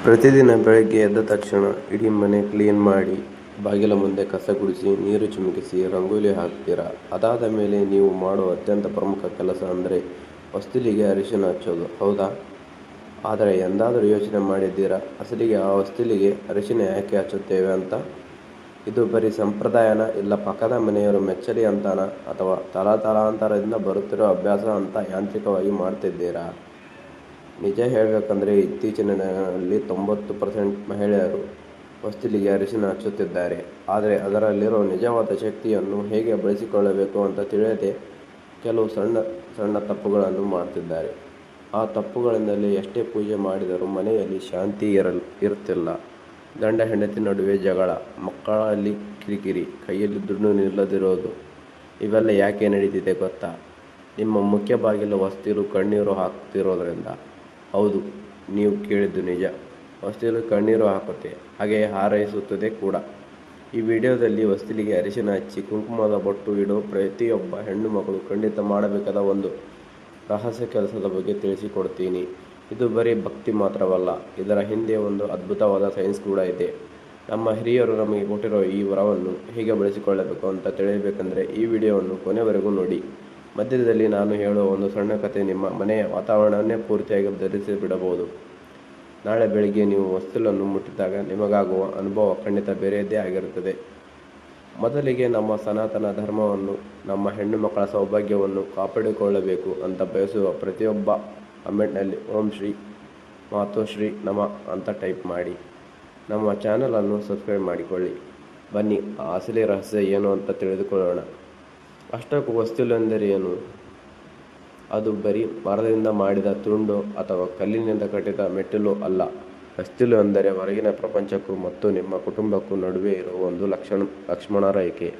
ಪ್ರತಿದಿನ ಬೆಳಗ್ಗೆ ಎದ್ದ ತಕ್ಷಣ ಇಡೀ ಮನೆ ಕ್ಲೀನ್ ಮಾಡಿ, ಬಾಗಿಲ ಮುಂದೆ ಕಸ ಗುಡಿಸಿ, ನೀರು ಚಿಮುಕಿಸಿ, ರಂಗೋಲಿ ಹಾಕ್ತೀರಾ. ಅದಾದ ಮೇಲೆ ನೀವು ಮಾಡುವ ಅತ್ಯಂತ ಪ್ರಮುಖ ಕೆಲಸ ಅಂದರೆ ಹೊಸ್ತಿಲಿಗೆ ಅರಿಶಿನ ಹಚ್ಚೋದು, ಹೌದಾ? ಆದರೆ ಎಂದಾದರೂ ಯೋಚನೆ ಮಾಡಿದ್ದೀರಾ, ಅಸಲಿಗೆ ಆ ಹೊಸ್ತಿಲಿಗೆ ಅರಿಶಿನ ಯಾಕೆ ಹಚ್ಚುತ್ತೇವೆ ಅಂತ? ಇದು ಬರೀ ಸಂಪ್ರದಾಯನ, ಇಲ್ಲ ಪಕ್ಕದ ಮನೆಯವರು ಮೆಚ್ಚಲಿ ಅಂತಾನ, ಅಥವಾ ತಲಾಂತರದಿಂದ ಬರುತ್ತಿರೋ ಅಭ್ಯಾಸ ಅಂತ ಯಾಂತ್ರಿಕವಾಗಿ ಮಾಡ್ತಿದ್ದೀರಾ? ನಿಜ ಹೇಳಬೇಕಂದ್ರೆ ಇತ್ತೀಚಿನ ದಿನಗಳಲ್ಲಿ 90% ಮಹಿಳೆಯರು ಹೊಸ್ತಿಲಿಗೆ ಅರಿಶಿನ ಹಚ್ಚುತ್ತಿದ್ದಾರೆ. ಆದರೆ ಅದರಲ್ಲಿರೋ ನಿಜವಾದ ಶಕ್ತಿಯನ್ನು ಹೇಗೆ ಬಳಸಿಕೊಳ್ಳಬೇಕು ಅಂತ ತಿಳಿಯದೆ ಕೆಲವು ಸಣ್ಣ ಸಣ್ಣ ತಪ್ಪುಗಳನ್ನು ಮಾಡ್ತಿದ್ದಾರೆ. ಆ ತಪ್ಪುಗಳಿಂದಲೇ ಎಷ್ಟೇ ಪೂಜೆ ಮಾಡಿದರೂ ಮನೆಯಲ್ಲಿ ಶಾಂತಿ ಇರುತ್ತಿಲ್ಲ. ಗಂಡ ಹೆಂಡತಿ ನಡುವೆ ಜಗಳ, ಮಕ್ಕಳಲ್ಲಿ ಕಿರಿಕಿರಿ, ಕೈಯಲ್ಲಿ ದುಡ್ಡು ನಿಲ್ಲದಿರೋದು. ಇವೆಲ್ಲ ಯಾಕೆ ನಡೀತಿದೆ ಗೊತ್ತಾ? ನಿಮ್ಮ ಮುಖ್ಯ ಬಾಗಿಲು ಹೊಸ್ತಿಲು ಕಣ್ಣೀರು ಹಾಕ್ತಿರೋದ್ರಿಂದ. ಹೌದು, ನೀವು ಕೇಳಿದ್ದು ನಿಜ. ಹೊಸ್ತಿಲು ಕಣ್ಣೀರು ಹಾಕುತ್ತೆ, ಹಾಗೆಯೇ ಹಾರೈಸುತ್ತದೆ ಕೂಡ. ಈ ವಿಡಿಯೋದಲ್ಲಿ ಹೊಸ್ತಿಲಿಗೆ ಅರಿಶಿನ ಹಚ್ಚಿ ಕುಂಕುಮದ ಬೊಟ್ಟು ಇಡೋ ಪ್ರತಿಯೊಬ್ಬ ಹೆಣ್ಣು ಮಗಳು ಖಂಡಿತ ಮಾಡಬೇಕಾದ ಒಂದು ರಹಸ್ಯ ಕೆಲಸದ ಬಗ್ಗೆ ತಿಳಿಸಿಕೊಡ್ತೀನಿ. ಇದು ಬರೀ ಭಕ್ತಿ ಮಾತ್ರವಲ್ಲ, ಇದರ ಹಿಂದೆ ಒಂದು ಅದ್ಭುತವಾದ ಸೈನ್ಸ್ ಕೂಡ ಇದೆ. ನಮ್ಮ ಹಿರಿಯರು ನಮಗೆ ಕೊಟ್ಟಿರೋ ಈ ವರವನ್ನು ಹೇಗೆ ಬಳಸಿಕೊಳ್ಳಬೇಕು ಅಂತ ತಿಳಿಯಬೇಕಂದ್ರೆ ಈ ವಿಡಿಯೋವನ್ನು ಕೊನೆವರೆಗೂ ನೋಡಿ. ಮಧ್ಯದಲ್ಲಿ ನಾನು ಹೇಳುವ ಒಂದು ಸಣ್ಣ ಕಥೆ ನಿಮ್ಮ ಮನೆಯ ವಾತಾವರಣವನ್ನೇ ಪೂರ್ತಿಯಾಗಿ ಬದಲಿಸಿಬಿಡಬಹುದು. ನಾಳೆ ಬೆಳಿಗ್ಗೆ ನೀವು ಹೊಸ್ತಿಲನ್ನು ಮುಟ್ಟಿದಾಗ ನಿಮಗಾಗುವ ಅನುಭವ ಖಂಡಿತ ಬೇರೆಯದ್ದೇ ಆಗಿರುತ್ತದೆ. ಮೊದಲಿಗೆ ನಮ್ಮ ಸನಾತನ ಧರ್ಮವನ್ನು, ನಮ್ಮ ಹೆಣ್ಣು ಮಕ್ಕಳ ಸೌಭಾಗ್ಯವನ್ನು ಕಾಪಾಡಿಕೊಳ್ಳಬೇಕು ಅಂತ ಬಯಸುವ ಪ್ರತಿಯೊಬ್ಬ ಕಮೆಂಟ್ನಲ್ಲಿ ಓಂ ಶ್ರೀ ಮಾತೋಶ್ರೀ ನಮಃ ಅಂತ ಟೈಪ್ ಮಾಡಿ. ನಮ್ಮ ಚಾನಲನ್ನು ಸಬ್ಸ್ಕ್ರೈಬ್ ಮಾಡಿಕೊಳ್ಳಿ. ಬನ್ನಿ ಆ ಅಸಲಿ ರಹಸ್ಯ ಏನು ಅಂತ ತಿಳಿದುಕೊಳ್ಳೋಣ. ಅಷ್ಟಕ್ಕೂ ಹೊಸ್ತಿಲು ಎಂದರೆ ಏನು? ಅದು ಬರೀ ಮರದಿಂದ ಮಾಡಿದ ತುಂಡು ಅಥವಾ ಕಲ್ಲಿನಿಂದ ಕಟ್ಟಿದ ಮೆಟ್ಟಿಲು ಅಲ್ಲ. ಹೊಸ್ತಿಲು ಎಂದರೆ ಹೊರಗಿನ ಪ್ರಪಂಚಕ್ಕೂ ಮತ್ತು ನಿಮ್ಮ ಕುಟುಂಬಕ್ಕೂ ನಡುವೆ ಇರುವ ಒಂದು ಲಕ್ಷ್ಮಣ ರೇಖೆ.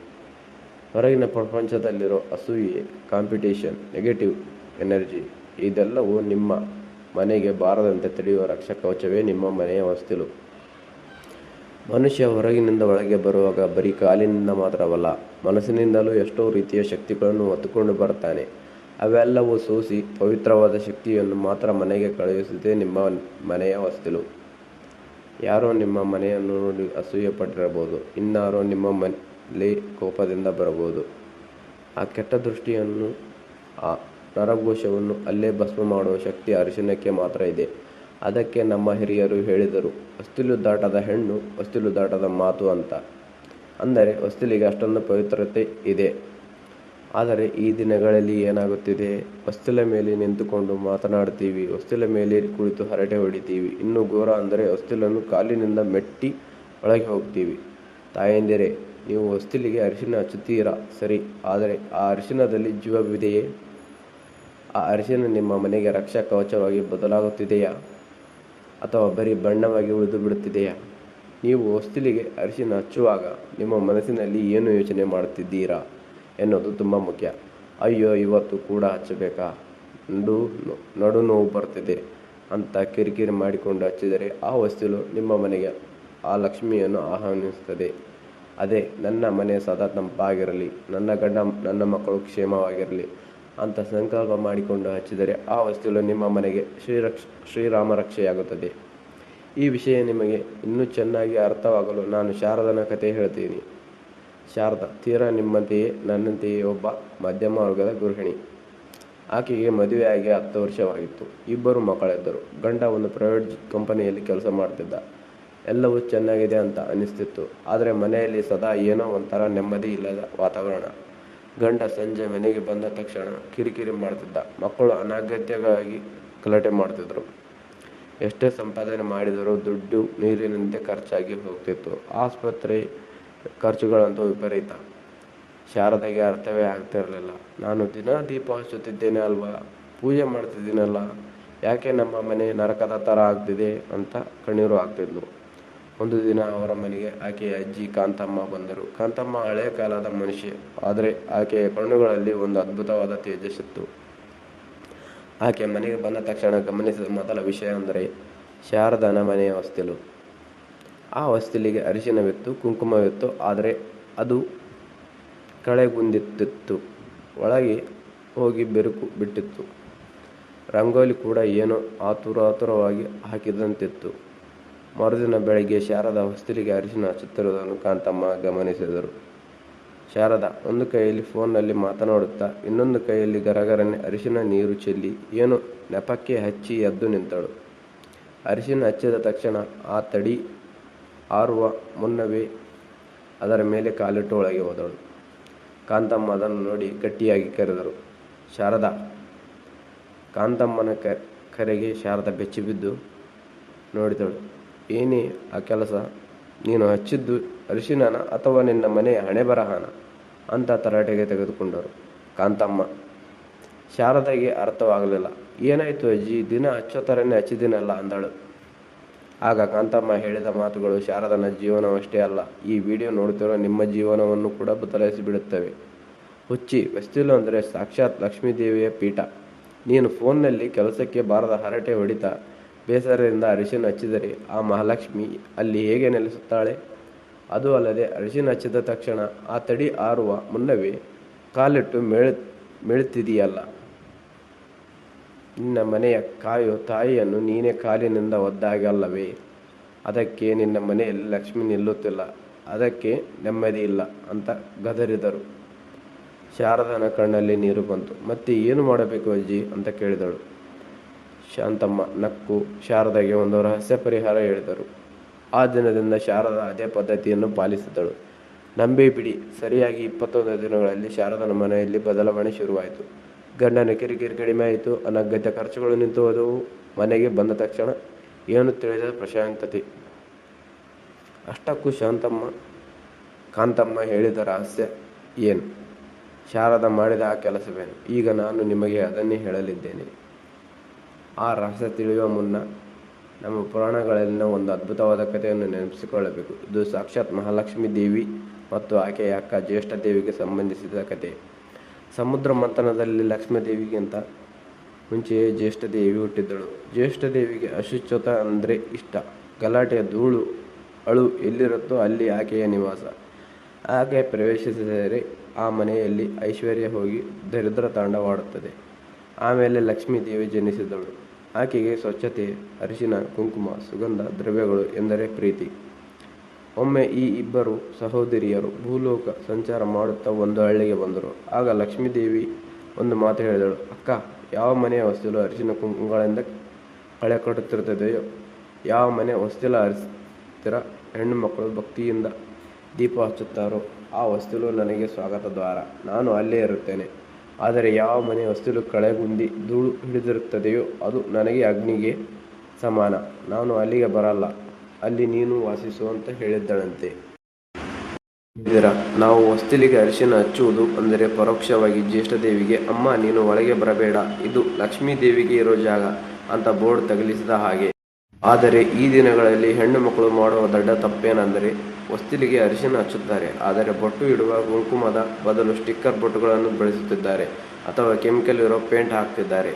ಹೊರಗಿನ ಪ್ರಪಂಚದಲ್ಲಿರೋ ಅಸೂಯೆ, ಕಾಂಪಿಟೇಷನ್, ನೆಗೆಟಿವ್ ಎನರ್ಜಿ ಇದೆಲ್ಲವೂ ನಿಮ್ಮ ಮನೆಗೆ ಬಾರದಂತೆ ತಡೆಯುವ ರಕ್ಷಾ ಕವಚವೇ ನಿಮ್ಮ ಮನೆಯ ಹೊಸ್ತಿಲು. ಮನುಷ್ಯ ಹೊರಗಿನಿಂದ ಒಳಗೆ ಬರುವಾಗ ಬರೀ ಕಾಲಿನಿಂದ ಮಾತ್ರವಲ್ಲ, ಮನಸ್ಸಿನಿಂದಲೂ ಎಷ್ಟೋ ರೀತಿಯ ಶಕ್ತಿಗಳನ್ನು ಹೊತ್ತುಕೊಂಡು ಬರ್ತಾನೆ. ಅವೆಲ್ಲವೂ ಸೋಸಿ ಪವಿತ್ರವಾದ ಶಕ್ತಿಯನ್ನು ಮಾತ್ರ ಮನೆಗೆ ಕಳುಹಿಸುತ್ತೆ ನಿಮ್ಮ ಮನೆಯ ಹೊಸ್ತಿಲು. ಯಾರೋ ನಿಮ್ಮ ಮನೆಯನ್ನು ನೋಡಿ ಅಸೂಯೆ ಪಟ್ಟಿರಬಹುದು, ಇನ್ನಾರೋ ನಿಮ್ಮ ಮನೆಯಲ್ಲಿ ಕೋಪದಿಂದ ಬರಬಹುದು. ಆ ಕೆಟ್ಟ ದೃಷ್ಟಿಯನ್ನು, ಆ ನರಘೋಷವನ್ನು ಅಲ್ಲೇ ಭಸ್ಮ ಮಾಡುವ ಶಕ್ತಿ ಅರಿಶಿನಕ್ಕೆ ಮಾತ್ರ ಇದೆ. ಅದಕ್ಕೆ ನಮ್ಮ ಹಿರಿಯರು ಹೇಳಿದರು, ಹೊಸ್ತಿಲು ದಾಟದ ಹೆಣ್ಣು, ಹೊಸ್ತಿಲು ದಾಟದ ಮಾತು ಅಂತ. ಅಂದರೆ ಹೊಸ್ತಿಲಿಗೆ ಅಷ್ಟೊಂದು ಪವಿತ್ರತೆ ಇದೆ. ಆದರೆ ಈ ದಿನಗಳಲ್ಲಿ ಏನಾಗುತ್ತಿದೆ? ಹೊಸ್ತಿಲ ಮೇಲೆ ನಿಂತುಕೊಂಡು ಮಾತನಾಡ್ತೀವಿ, ಹೊಸ್ತಿಲ ಮೇಲೆ ಕುಳಿತು ಹರಟೆ ಹೊಡಿತೀವಿ, ಇನ್ನೂ ಘೋರ ಅಂದರೆ ಹೊಸ್ತಿಲನ್ನು ಕಾಲಿನಿಂದ ಮೆಟ್ಟಿ ಒಳಗೆ ಹೋಗ್ತೀವಿ. ತಾಯಂದಿರೇ, ನೀವು ಹೊಸ್ತಿಲಿಗೆ ಅರಿಶಿನ ಹಚ್ಚುತ್ತೀರಾ ಸರಿ, ಆದರೆ ಆ ಅರಿಶಿನದಲ್ಲಿ ಜೀವವಿದೆಯೇ? ಆ ಅರಿಶಿನ ನಿಮ್ಮ ಮನೆಗೆ ರಕ್ಷಾ ಕವಚವಾಗಿ ಬದಲಾಗುತ್ತಿದೆಯಾ, ಅಥವಾ ಬರೀ ಬಣ್ಣವಾಗಿ ಉಳಿದು ಬಿಡುತ್ತಿದೆಯಾ? ನೀವು ಹೊಸ್ತಿಲಿಗೆ ಅರಿಶಿನ ಹಚ್ಚುವಾಗ ನಿಮ್ಮ ಮನಸ್ಸಿನಲ್ಲಿ ಏನು ಯೋಚನೆ ಮಾಡುತ್ತಿದ್ದೀರಾ ಎನ್ನುವುದು ತುಂಬ ಮುಖ್ಯ. ಅಯ್ಯೋ ಇವತ್ತು ಕೂಡ ಹಚ್ಚಬೇಕಾ, ನಡು ನೋವು ಬರ್ತಿದೆ ಅಂತ ಕಿರಿಕಿರಿ ಮಾಡಿಕೊಂಡು ಹಚ್ಚಿದರೆ ಆ ಹೊಸ್ತಿಲು ನಿಮ್ಮ ಮನೆಗೆ ಆ ಲಕ್ಷ್ಮಿಯನ್ನು ಆಹ್ವಾನಿಸುತ್ತದೆ. ಅದೇ ನನ್ನ ಮನೆ ಸದಾ ತಂಪಾಗಿರಲಿ, ನನ್ನ ಗಂಡ ನನ್ನ ಮಕ್ಕಳು ಕ್ಷೇಮವಾಗಿರಲಿ ಅಂತ ಸಂಕಲ್ಪ ಮಾಡಿಕೊಂಡು ಹಚ್ಚಿದರೆ ಆ ಹೊಸ್ತಿಲು ನಿಮ್ಮ ಮನೆಗೆ ಶ್ರೀರಾಮ ರಕ್ಷೆಯಾಗುತ್ತದೆ. ಈ ವಿಷಯ ನಿಮಗೆ ಇನ್ನೂ ಚೆನ್ನಾಗಿ ಅರ್ಥವಾಗಲು ನಾನು ಶಾರದನ ಕಥೆ ಹೇಳ್ತೀನಿ. ಶಾರದಾ ತೀರಾ ನಿಮ್ಮಂತೆಯೇ ನನ್ನಂತೆಯೇ ಒಬ್ಬ ಮಧ್ಯಮ ವರ್ಗದ ಗೃಹಿಣಿ. ಆಕೆಗೆ ಮದುವೆಯಾಗಿ 10 ವರ್ಷವಾಗಿತ್ತು. 2 ಮಕ್ಕಳಿದ್ದರು. ಗಂಡ ಒಂದು ಪ್ರೈವೇಟ್ ಕಂಪನಿಯಲ್ಲಿ ಕೆಲಸ ಮಾಡ್ತಿದ್ದ. ಎಲ್ಲವೂ ಚೆನ್ನಾಗಿದೆ ಅಂತ ಅನಿಸ್ತಿತ್ತು. ಆದರೆ ಮನೆಯಲ್ಲಿ ಸದಾ ಏನೋ ಒಂಥರ ನೆಮ್ಮದಿ ಇಲ್ಲದ ವಾತಾವರಣ. ಗಂಡ ಸಂಜೆ ಮನೆಗೆ ಬಂದ ತಕ್ಷಣ ಕಿರಿಕಿರಿ ಮಾಡ್ತಿದ್ದ. ಮಕ್ಕಳು ಅನಗತ್ಯವಾಗಿ ಗಲಾಟೆ ಮಾಡ್ತಿದ್ರು. ಎಷ್ಟೇ ಸಂಪಾದನೆ ಮಾಡಿದರೂ ದುಡ್ಡು ನೀರಿನಂತೆ ಖರ್ಚಾಗಿ ಹೋಗ್ತಿತ್ತು. ಆಸ್ಪತ್ರೆ ಖರ್ಚುಗಳಂತೂ ವಿಪರೀತ. ಶಾರದೆಗೆ ಅರ್ಥವೇ ಆಗ್ತಿರಲಿಲ್ಲ. ನಾನು ದಿನ ದೀಪ ಹಚ್ಚುತ್ತಿದ್ದೇನೆ ಅಲ್ವಾ, ಪೂಜೆ ಮಾಡ್ತಿದ್ದೀನಲ್ಲ, ಯಾಕೆ ನಮ್ಮ ಮನೆ ನರಕದ ಥರ ಆಗ್ತಿದೆ ಅಂತ ಕಣ್ಣೀರು ಹಾಕ್ತಿದ್ಲು. ಒಂದು ದಿನ ಅವರ ಮನೆಗೆ ಆಕೆಯ ಅಜ್ಜಿ ಕಾಂತಮ್ಮ ಬಂದರು. ಕಾಂತಮ್ಮ ಹಳೆಯ ಕಾಲದ ಮನುಷ್ಯ, ಆದರೆ ಆಕೆಯ ಕಣ್ಣುಗಳಲ್ಲಿ ಒಂದು ಅದ್ಭುತವಾದ ತೇಜಸ್ಸಿತ್ತು. ಆಕೆ ಮನೆಗೆ ಬಂದ ತಕ್ಷಣ ಗಮನಿಸಿದ ಮೊದಲ ವಿಷಯ ಅಂದರೆ ಶಾರದನ ಮನೆಯ ಹೊಸ್ತಿಲು. ಆ ಹೊಸ್ತಿಲಿಗೆ ಅರಿಶಿನವಿತ್ತು, ಕುಂಕುಮವಿತ್ತು, ಆದರೆ ಅದು ಕಳೆಗುಂದಿತ್ತು, ಒಳಗೆ ಹೋಗಿ ಬೆರುಕು ಬಿಟ್ಟಿತ್ತು. ರಂಗೋಲಿ ಕೂಡ ಏನೋ ಆತುರವಾಗಿ ಹಾಕಿದಂತಿತ್ತು. ಮರುದಿನ ಬೆಳಗ್ಗೆ ಶಾರದಾ ಹೊಸ್ತಿಲಿಗೆ ಅರಿಶಿನ ಹಚ್ಚುತ್ತಿರುವುದನ್ನು ಕಾಂತಮ್ಮ ಗಮನಿಸಿದರು. ಶಾರದಾ ಒಂದು ಕೈಯಲ್ಲಿ ಫೋನ್ನಲ್ಲಿ ಮಾತನಾಡುತ್ತಾ ಇನ್ನೊಂದು ಕೈಯಲ್ಲಿ ಗರಗರನೆ ಅರಿಶಿನ ನೀರು ಚೆಲ್ಲಿ ಏನೋ ನೆಪಕ್ಕೆ ಹಚ್ಚಿ ಎದ್ದು ನಿಂತಳು. ಅರಿಶಿನ ಹಚ್ಚಿದ ತಕ್ಷಣ ಆ ತಡಿ ಆರುವ ಮುನ್ನವೇ ಅದರ ಮೇಲೆ ಕಾಲಿಟ್ಟು ಒಳಗೆ ಹೋದಳು. ಕಾಂತಮ್ಮ ಅದನ್ನು ನೋಡಿ ಗಟ್ಟಿಯಾಗಿ ಕರೆದರು, ಶಾರದಾ. ಕಾಂತಮ್ಮನ ಕರೆಗೆ ಶಾರದಾ ಬೆಚ್ಚಿಬಿದ್ದು ನೋಡಿದಳು. ಏನೇ ಆ ಕೆಲಸ? ನೀನು ಹಚ್ಚಿದ್ದು ಅರಿಶಿನನ ಅಥವಾ ನಿನ್ನ ಮನೆಯ ಹಣೆಬರಹನ ಅಂತ ತರಾಟೆಗೆ ತೆಗೆದುಕೊಂಡರು ಕಾಂತಮ್ಮ. ಶಾರದಾಗೆ ಅರ್ಥವಾಗಲಿಲ್ಲ. ಏನಾಯ್ತು ಅಜ್ಜಿ, ದಿನ ಹಚ್ಚೋ ಥರನೇ ಹಚ್ಚಿದ್ದೀನಲ್ಲ ಅಂದಳು. ಆಗ ಕಾಂತಮ್ಮ ಹೇಳಿದ ಮಾತುಗಳು ಶಾರದನ ಜೀವನವಷ್ಟೇ ಅಲ್ಲ, ಈ ವಿಡಿಯೋ ನೋಡುತ್ತಿರೋ ನಿಮ್ಮ ಜೀವನವನ್ನು ಕೂಡ ಬದಲಾಯಿಸಿಬಿಡುತ್ತವೆ. ಹುಚ್ಚಿ, ಹೊಸ್ತಿಲು ಅಂದರೆ ಸಾಕ್ಷಾತ್ ಲಕ್ಷ್ಮೀದೇವಿಯ ಪೀಠ. ನೀನು ಫೋನ್ನಲ್ಲಿ ಕೆಲಸಕ್ಕೆ ಬಾರದ ಹರಟೆ ಹೊಡಿತಾ ಬೇಸರದಿಂದ ಅರಿಶಿನ ಹಚ್ಚಿದರೆ ಆ ಮಹಾಲಕ್ಷ್ಮಿ ಅಲ್ಲಿ ಹೇಗೆ ನೆಲೆಸುತ್ತಾಳೆ? ಅದು ಅಲ್ಲದೆ ಅರಿಶಿನ ಹಚ್ಚಿದ ತಕ್ಷಣ ಆ ತಡಿ ಆರುವ ಮುನ್ನವೇ ಕಾಲಿಟ್ಟು ಮೆಳುತ್ತಿದೆಯಲ್ಲ. ನಿನ್ನ ಮನೆಯ ಕಾಯೋ ತಾಯಿಯನ್ನು ನೀನೇ ಕಾಲಿನಿಂದ ಒದ್ದಾಗಲ್ಲವೇ? ಅದಕ್ಕೆ ನಿನ್ನ ಮನೆಯಲ್ಲಿ ಲಕ್ಷ್ಮಿ ನಿಲ್ಲುತ್ತಿಲ್ಲ, ಅದಕ್ಕೆ ನೆಮ್ಮದಿ ಇಲ್ಲ ಅಂತ ಗದರಿದರು. ಶಾರದನ ಕಣ್ಣಲ್ಲಿ ನೀರು ಬಂತು. ಮತ್ತೆ ಏನು ಮಾಡಬೇಕು ಅಜ್ಜಿ ಅಂತ ಕೇಳಿದಳು. ಶಾಂತಮ್ಮ ನಕ್ಕು ಶಾರದಾಗೆ ಒಂದು ರಹಸ್ಯ ಪರಿಹಾರ ಹೇಳಿದರು. ಆ ದಿನದಿಂದ ಶಾರದಾ ಅದೇ ಪದ್ಧತಿಯನ್ನು ಪಾಲಿಸಿದಳು. ನಂಬಿ ಬಿಡಿ, ಸರಿಯಾಗಿ 21 ದಿನಗಳಲ್ಲಿ ಶಾರದನ ಮನೆಯಲ್ಲಿ ಬದಲಾವಣೆ ಶುರುವಾಯಿತು. ಗಂಡನ ಕಿರಿಕಿರಿ ಕಡಿಮೆ ಆಯಿತು. ಅನಗತ್ಯ ಖರ್ಚುಗಳು ನಿಂತು ಹೋದವು. ಮನೆಗೆ ಬಂದ ತಕ್ಷಣ ಏನು ತಿಳಿದ ಪ್ರಶಾಂತತೆ. ಅಷ್ಟಕ್ಕೂ ಕಾಂತಮ್ಮ ಹೇಳಿದ ರಹಸ್ಯ ಏನು? ಶಾರದಾ ಮಾಡಿದ ಆ ಕೆಲಸವೇನು? ಈಗ ನಾನು ನಿಮಗೆ ಅದನ್ನೇ ಹೇಳಲಿದ್ದೇನೆ. ಆ ರಹಸ್ಯ ತಿಳಿಯುವ ಮುನ್ನ ನಮ್ಮ ಪುರಾಣಗಳಲ್ಲಿನ ಒಂದು ಅದ್ಭುತವಾದ ಕಥೆಯನ್ನು ನೆನಪಿಸಿಕೊಳ್ಳಬೇಕು. ಇದು ಸಾಕ್ಷಾತ್ ಮಹಾಲಕ್ಷ್ಮೀ ದೇವಿ ಮತ್ತು ಆಕೆಯ ಅಕ್ಕ ಜ್ಯೇಷ್ಠ ದೇವಿಗೆ ಸಂಬಂಧಿಸಿದ ಕಥೆ. ಸಮುದ್ರ ಮಂಥನದಲ್ಲಿ ಲಕ್ಷ್ಮೀದೇವಿಗಿಂತ ಮುಂಚೆಯೇ ಜ್ಯೇಷ್ಠ ದೇವಿ ಹುಟ್ಟಿದ್ದಳು. ಜ್ಯೇಷ್ಠ ದೇವಿಗೆ ಅಶುಚಿತ ಅಂದರೆ ಇಷ್ಟ. ಗಲಾಟೆಯ ಧೂಳು ಅಳು ಎಲ್ಲಿರುತ್ತೋ ಅಲ್ಲಿ ಆಕೆಯ ನಿವಾಸ. ಆಕೆ ಪ್ರವೇಶಿಸಿದರೆ ಆ ಮನೆಯಲ್ಲಿ ಐಶ್ವರ್ಯ ಹೋಗಿ ದರಿದ್ರ ತಾಂಡವಾಡುತ್ತದೆ. ಆಮೇಲೆ ಲಕ್ಷ್ಮೀ ದೇವಿ ಜನಿಸಿದಳು. ಆಕೆಗೆ ಸ್ವಚ್ಛತೆ, ಅರಿಶಿನ, ಕುಂಕುಮ, ಸುಗಂಧ ದ್ರವ್ಯಗಳು ಎಂದರೆ ಪ್ರೀತಿ. ಒಮ್ಮೆ ಈ ಇಬ್ಬರು ಸಹೋದರಿಯರು ಭೂಲೋಕ ಸಂಚಾರ ಮಾಡುತ್ತಾ ಒಂದು ಹಳ್ಳಿಗೆ ಬಂದರು. ಆಗ ಲಕ್ಷ್ಮೀದೇವಿ ಒಂದು ಮಾತು ಹೇಳಿದಳು. ಅಕ್ಕ, ಯಾವ ಮನೆಯ ಹೊಸ್ತಿಲು ಅರಿಶಿನ ಕುಂಕುಮಗಳಿಂದ ಕಳೆ ಕಟ್ಟುತ್ತಿರುತ್ತದೆಯೋ, ಯಾವ ಮನೆ ಹೊಸ್ತಿಲ ಹರಿಸ್ತಿರ ಹೆಣ್ಣು ಮಕ್ಕಳು ಭಕ್ತಿಯಿಂದ ದೀಪ ಹಚ್ಚುತ್ತಾರೋ ಆ ಹೊಸ್ತಿಲು ನನಗೆ ಸ್ವಾಗತ ದ್ವಾರ. ನಾನು ಅಲ್ಲೇ ಇರುತ್ತೇನೆ. ಆದರೆ ಯಾವ ಮನೆ ಹೊಸ್ತಿಲು ಕಳೆಗುಂದಿ ಧೂಳು ಹಿಡಿದಿರುತ್ತದೆಯೋ ಅದು ನನಗೆ ಅಗ್ನಿಗೆ ಸಮಾನ. ನಾನು ಅಲ್ಲಿಗೆ ಬರಲ್ಲ, ಅಲ್ಲಿ ನೀನು ವಾಸಿಸು ಅಂತ ಹೇಳಿದ್ದಳಂತೆ. ನಾವು ಹೊಸ್ತಿಲಿಗೆ ಅರಿಶಿನ ಹಚ್ಚುವುದು ಅಂದರೆ ಪರೋಕ್ಷವಾಗಿ ಜ್ಯೇಷ್ಠ ದೇವಿಗೆ ಅಮ್ಮ ನೀನು ಒಳಗೆ ಬರಬೇಡ, ಇದು ಲಕ್ಷ್ಮೀ ದೇವಿಗೆ ಇರೋ ಜಾಗ ಅಂತ ಬೋರ್ಡ್ ತಗಲಿಸಿದ ಹಾಗೆ. ಆದರೆ ಈ ದಿನಗಳಲ್ಲಿ ಹೆಣ್ಣು ಮಕ್ಕಳು ಮಾಡುವ ದೊಡ್ಡ ತಪ್ಪೇನೆಂದರೆ ಹೊಸ್ತಿಲಿಗೆ ಅರಿಶಿನ ಹಚ್ಚುತ್ತಾರೆ, ಆದರೆ ಬೊಟ್ಟು ಇಡುವ ಕುಂಕುಮದ ಬದಲು ಸ್ಟಿಕ್ಕರ್ ಬೊಟ್ಟುಗಳನ್ನು ಬೆಳೆಸುತ್ತಿದ್ದಾರೆ ಅಥವಾ ಕೆಮಿಕಲ್ ಇರೋ ಪೇಂಟ್ ಹಾಕ್ತಿದ್ದಾರೆ.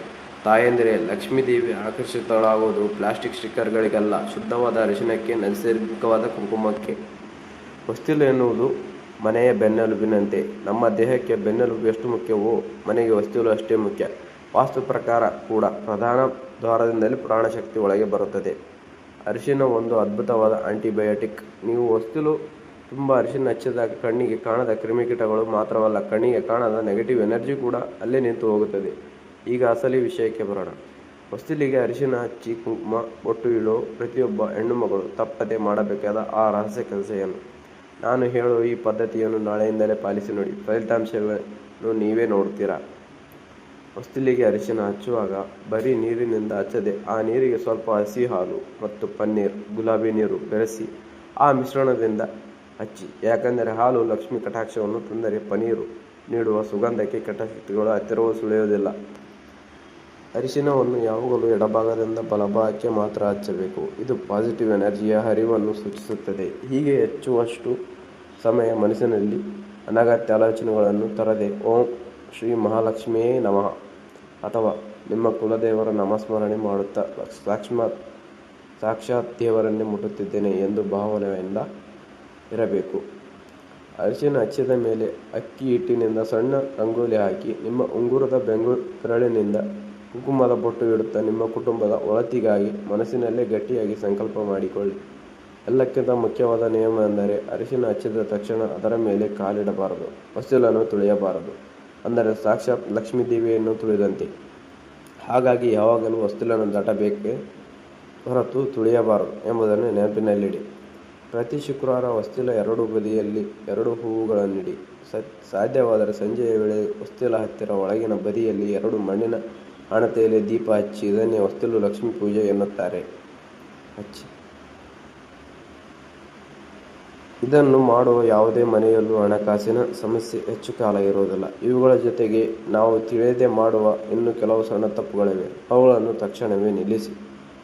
ತಾಯಂದಿರೆ, ಲಕ್ಷ್ಮೀದೇವಿ ಆಕರ್ಷಿತಳಾಗುವುದು ಪ್ಲಾಸ್ಟಿಕ್ ಸ್ಟಿಕ್ಕರ್ಗಳಿಗಲ್ಲ, ಶುದ್ಧವಾದ ಅರಿಶಿನಕ್ಕೆ, ನೈಸರ್ಗಿಕವಾದ ಕುಂಕುಮಕ್ಕೆ. ಹೊಸ್ತಿಲು ಎನ್ನುವುದು ಮನೆಯ ಬೆನ್ನೆಲುಬಿನಂತೆ. ನಮ್ಮ ದೇಹಕ್ಕೆ ಬೆನ್ನೆಲುಬು ಎಷ್ಟು ಮುಖ್ಯವೋ ಮನೆಗೆ ಹೊಸ್ತಿಲು ಅಷ್ಟೇ ಮುಖ್ಯ. ವಾಸ್ತು ಪ್ರಕಾರ ಕೂಡ ಪ್ರಧಾನ ದ್ವಾರದಿಂದಲೇ ಪ್ರಾಣಶಕ್ತಿ ಒಳಗೆ ಬರುತ್ತದೆ. ಅರಿಶಿನ ಒಂದು ಅದ್ಭುತವಾದ ಆಂಟಿಬಯೋಟಿಕ್. ನೀವು ಹೊಸ್ತಿಲು ತುಂಬ ಅರಿಶಿನ ಹಚ್ಚಿದಾಗ ಕಣ್ಣಿಗೆ ಕಾಣದ ಕ್ರಿಮಿಕೀಟಗಳು ಮಾತ್ರವಲ್ಲ, ಕಣ್ಣಿಗೆ ಕಾಣದ ನೆಗೆಟಿವ್ ಎನರ್ಜಿ ಕೂಡ ಅಲ್ಲೇ ನಿಂತು ಹೋಗುತ್ತದೆ. ಈಗ ಅಸಲಿ ವಿಷಯಕ್ಕೆ ಬರೋಣ. ಹೊಸ್ತಿಲಿಗೆ ಅರಿಶಿನ ಹಚ್ಚಿ ಕುಂಕುಮ ಬೊಟ್ಟು ಇಡೋ ಪ್ರತಿಯೊಬ್ಬ ಹೆಣ್ಣು ಮಗಳು ತಪ್ಪದೆ ಮಾಡಬೇಕಾದ ಆ ರಹಸ್ಯ ಕೆಲಸ ಏನು? ನಾನು ಹೇಳೋ ಈ ಪದ್ಧತಿಯನ್ನು ನಾಳೆಯಿಂದಲೇ ಪಾಲಿಸಿ ನೋಡಿ, ಫಲಿತಾಂಶವನ್ನು ನೀವೇ ನೋಡ್ತೀರಾ. ಹೊಸ್ತಿಲಿಗೆ ಅರಿಶಿನ ಹಚ್ಚುವಾಗ ಬರೀ ನೀರಿನಿಂದ ಹಚ್ಚದೆ ಆ ನೀರಿಗೆ ಸ್ವಲ್ಪ ಹಸಿ ಹಾಲು ಮತ್ತು ಪನ್ನೀರ್, ಗುಲಾಬಿ ನೀರು ಬೆರೆಸಿ ಆ ಮಿಶ್ರಣದಿಂದ ಹಚ್ಚಿ. ಯಾಕಂದರೆ ಹಾಲು ಲಕ್ಷ್ಮಿ ಕಟಾಕ್ಷವನ್ನು ತಂದರೆ ಪನ್ನೀರು ನೀಡುವ ಸುಗಂಧಕ್ಕೆ ಕೆಟ್ಟಶಕ್ತಿಗಳು ಹತ್ತಿರವೂ ಸುಳಿಯುವುದಿಲ್ಲ. ಅರಿಶಿನವನ್ನು ಯಾವಾಗಲೂ ಎಡಭಾಗದಿಂದ ಬಲಭಾಗಕ್ಕೆ ಮಾತ್ರ ಹಚ್ಚಬೇಕು. ಇದು ಪಾಸಿಟಿವ್ ಎನರ್ಜಿಯ ಹರಿವನ್ನು ಸೂಚಿಸುತ್ತದೆ. ಹೀಗೆ ಹೆಚ್ಚುವಷ್ಟು ಸಮಯ ಮನಸ್ಸಿನಲ್ಲಿ ಅನಗತ್ಯ ಆಲೋಚನೆಗಳನ್ನು ತರದೆ ಓಂ ಶ್ರೀ ಮಹಾಲಕ್ಷ್ಮಿಯೇ ನಮಃ ಅಥವಾ ನಿಮ್ಮ ಕುಲದೇವರ ನಾಮಸ್ಮರಣೆ ಮಾಡುತ್ತಾ ಸಾಕ್ಷಾತ್ ದೇವರನ್ನೇ ಮುಟ್ಟುತ್ತಿದ್ದೇನೆ ಎಂದು ಭಾವನೆಯಿಂದ ಇರಬೇಕು. ಅರಿಶಿನ ಹಚ್ಚಿದ ಮೇಲೆ ಅಕ್ಕಿ ಹಿಟ್ಟಿನಿಂದ ಸಣ್ಣ ರಂಗೋಲಿ ಹಾಕಿ ನಿಮ್ಮ ಉಂಗುರದ ಬೆರಳಿನಿಂದ ಕುಂಕುಮದ ಬೊಟ್ಟು ಇಡುತ್ತಾ ನಿಮ್ಮ ಕುಟುಂಬದ ಒಳಿತಿಗಾಗಿ ಮನಸ್ಸಿನಲ್ಲೇ ಗಟ್ಟಿಯಾಗಿ ಸಂಕಲ್ಪ ಮಾಡಿಕೊಳ್ಳಿ. ಎಲ್ಲಕ್ಕಿಂತ ಮುಖ್ಯವಾದ ನಿಯಮ ಎಂದರೆ ಅರಿಶಿನ ಹಚ್ಚಿದ ತಕ್ಷಣ ಅದರ ಮೇಲೆ ಕಾಲಿಡಬಾರದು, ಹೊಸ್ತಿಲನ್ನು ತುಳಿಯಬಾರದು. ಅಂದರೆ ಸಾಕ್ಷಾತ್ ಲಕ್ಷ್ಮೀ ದೇವಿಯನ್ನು ತುಳಿದಂತೆ. ಹಾಗಾಗಿ ಯಾವಾಗಲೂ ಹೊಸ್ತಿಲನ್ನು ದಾಟಬೇಕೇ ಹೊರತು ತುಳಿಯಬಾರದು ಎಂಬುದನ್ನು ನೆನಪಿನಲ್ಲಿಡಿ. ಪ್ರತಿ ಶುಕ್ರವಾರ ಹೊಸ್ತಿಲ ಎರಡೂ ಬದಿಯಲ್ಲಿ 2 ಹೂವುಗಳನ್ನಿಡಿ. ಸಾಧ್ಯವಾದರೆ ಸಂಜೆಯ ವೇಳೆ ಹೊಸ್ತಿಲ ಹತ್ತಿರ ಒಳಗಿನ ಬದಿಯಲ್ಲಿ 2 ಮಣ್ಣಿನ ಹಣತೆಯಲ್ಲಿ ದೀಪ ಹಚ್ಚಿ. ಇದನ್ನೇ ಹೊಸ್ತಿಲು ಲಕ್ಷ್ಮೀ ಪೂಜೆ ಎನ್ನುತ್ತಾರೆ. ಇದನ್ನು ಮಾಡುವ ಯಾವುದೇ ಮನೆಯಲ್ಲೂ ಹಣಕಾಸಿನ ಸಮಸ್ಯೆ ಹೆಚ್ಚು ಕಾಲ ಇರುವುದಿಲ್ಲ. ಇವುಗಳ ಜೊತೆಗೆ ನಾವು ತಿಳಿಯದೆ ಮಾಡುವ ಇನ್ನೂ ಕೆಲವು ಸಣ್ಣ ತಪ್ಪುಗಳಿವೆ. ಅವುಗಳನ್ನು ತಕ್ಷಣವೇ ನಿಲ್ಲಿಸಿ.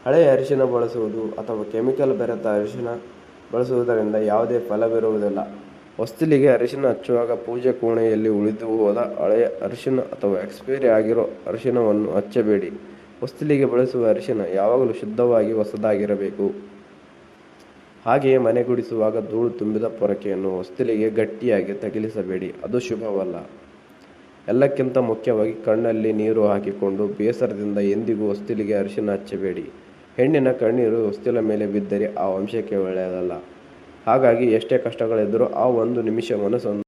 ಹಳೆಯ ಅರಿಶಿನ ಬಳಸುವುದು ಅಥವಾ ಕೆಮಿಕಲ್ ಬೆರೆತ ಅರಿಶಿನ ಬಳಸುವುದರಿಂದ ಯಾವುದೇ ಫಲವಿರುವುದಿಲ್ಲ. ಹೊಸ್ತಿಲಿಗೆ ಅರಿಶಿನ ಹಚ್ಚುವಾಗ ಪೂಜೆ ಕೋಣೆಯಲ್ಲಿ ಉಳಿದು ಹೋದ ಹಳೆಯ ಅರಿಶಿನ ಅಥವಾ ಎಕ್ಸ್ಪೈರಿ ಆಗಿರೋ ಅರಿಶಿನವನ್ನು ಹಚ್ಚಬೇಡಿ. ಹೊಸ್ತಿಲಿಗೆ ಬಳಸುವ ಅರಿಶಿನ ಯಾವಾಗಲೂ ಶುದ್ಧವಾಗಿ ಹೊಸದಾಗಿರಬೇಕು. ಹಾಗೆಯೇ ಮನೆ ಗುಡಿಸುವಾಗ ಧೂಳು ತುಂಬಿದ ಪೊರಕೆಯನ್ನು ಹೊಸ್ತಿಲಿಗೆ ಗಟ್ಟಿಯಾಗಿ ತಗುಲಿಸಬೇಡಿ, ಅದು ಶುಭವಲ್ಲ. ಎಲ್ಲಕ್ಕಿಂತ ಮುಖ್ಯವಾಗಿ ಕಣ್ಣಲ್ಲಿ ನೀರು ಹಾಕಿಕೊಂಡು ಬೇಸರದಿಂದ ಎಂದಿಗೂ ಹೊಸ್ತಿಲಿಗೆ ಅರಿಶಿನ ಹಚ್ಚಬೇಡಿ. ಹೆಣ್ಣಿನ ಕಣ್ಣೀರು ಹೊಸ್ತಿಲ ಮೇಲೆ ಬಿದ್ದರೆ ಆ ವಂಶಕ್ಕೆ ಒಳ್ಳೆಯದಲ್ಲ. ಹಾಗಾಗಿ ಎಷ್ಟೇ ಕಷ್ಟಗಳಿದ್ದರೂ ಆ 1 ನಿಮಿಷ ಮನಸ್ಸನ್ನು